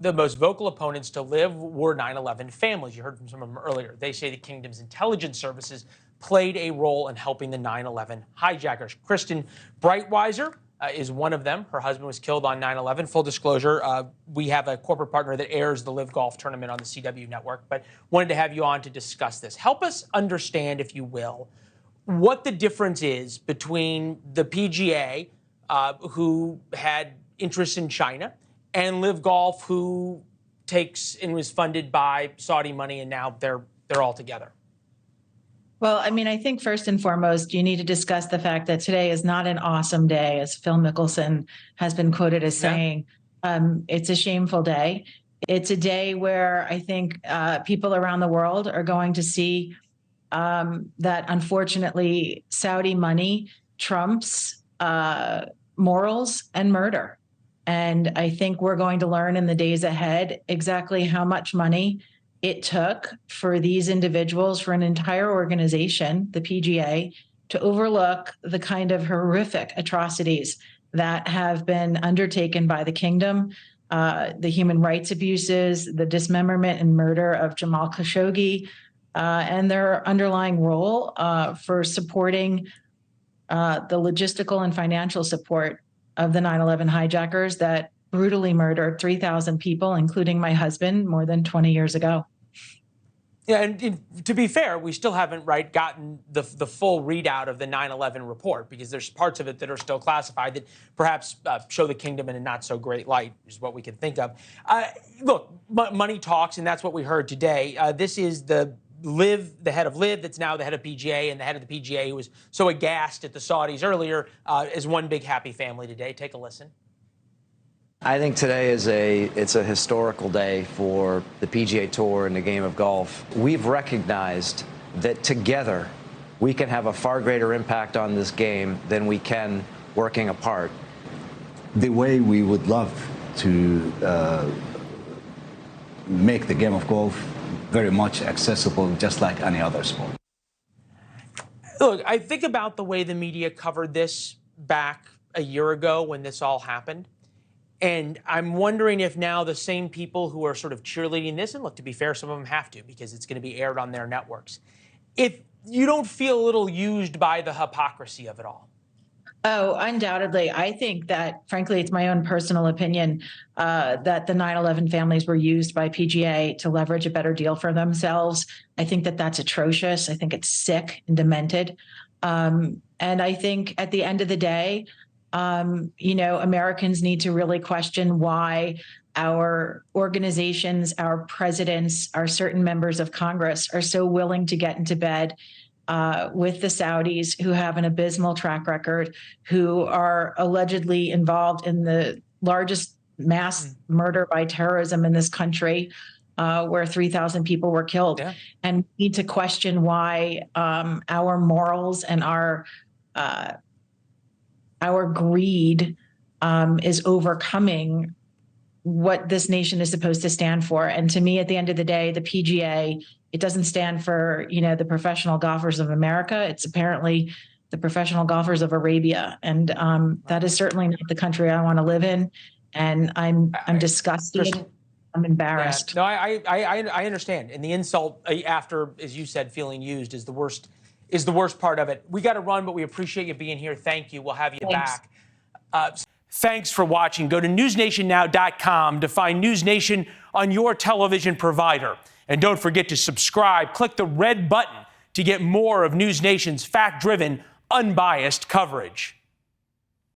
The most vocal opponents to LIV were 9/11 families. You heard from some of them earlier. They say the kingdom's intelligence services played a role in helping the 9/11 hijackers. Kristen Breitweiser is one of them. Her husband was killed on 9/11. Full disclosure, we have a corporate partner that airs the LIV Golf tournament on the CW network, but wanted to have you on to discuss this. Help us understand, if you will, what the difference is between the PGA, who had interests in China, and LIV Golf, who takes and was funded by Saudi money, and now they're all together. Well, I mean, I think first and foremost, you need to discuss the fact that today is not an awesome day, as Phil Mickelson has been quoted as saying. It's a shameful day. It's a day where I think people around the world are going to see that, unfortunately, Saudi money trumps morals and murder. And I think we're going to learn in the days ahead exactly how much money it took for these individuals, for an entire organization, the PGA, to overlook the kind of horrific atrocities that have been undertaken by the kingdom, the human rights abuses, the dismemberment and murder of Jamal Khashoggi, and their underlying role for supporting the logistical and financial support of the 9/11 hijackers that brutally murdered 3,000 people, including my husband, more than 20 years ago. Yeah, and to be fair, we still haven't gotten the full readout of the 9/11 report, because there's parts of it that are still classified that perhaps show the kingdom in a not so great light, is what we can think of. Look, money talks, and that's what we heard today. This is the head of LIV, that's now the head of PGA, and the head of the PGA, who was so aghast at the Saudis earlier, is one big happy family today. Take a listen. I think today it's a historical day for the PGA Tour and the game of golf. We've recognized that together we can have a far greater impact on this game than we can working apart. The way we would love to make the game of golf very much accessible, just like any other sport. Look, I think about the way the media covered this back a year ago when this all happened. And I'm wondering if now the same people who are sort of cheerleading this, and look, to be fair, some of them have to, because it's going to be aired on their networks, if you don't feel a little used by the hypocrisy of it all. Oh, undoubtedly. I think that, frankly, it's my own personal opinion that the 9/11 families were used by PGA to leverage a better deal for themselves. I think that that's atrocious. I think it's sick and demented. And I think at the end of the day, Americans need to really question why our organizations, our presidents, our certain members of Congress are so willing to get into bed with the Saudis, who have an abysmal track record, who are allegedly involved in the largest mass murder by terrorism in this country, where 3,000 people were killed. Yeah. And we need to question why our morals and our greed is overcoming what this nation is supposed to stand for. And to me, at the end of the day, the PGA, it doesn't stand for, the professional golfers of America. It's apparently the professional golfers of Arabia. And that is certainly not the country I want to live in. And I'm disgusted. I'm embarrassed. Yeah. No, I understand. And the insult after, as you said, feeling used is the worst part of it. We got to run, but we appreciate you being here. Thank you. We'll have you back. Thanks for watching. Go to newsnationnow.com to find NewsNation on your television provider. And don't forget to subscribe. Click the red button to get more of NewsNation's fact-driven, unbiased coverage.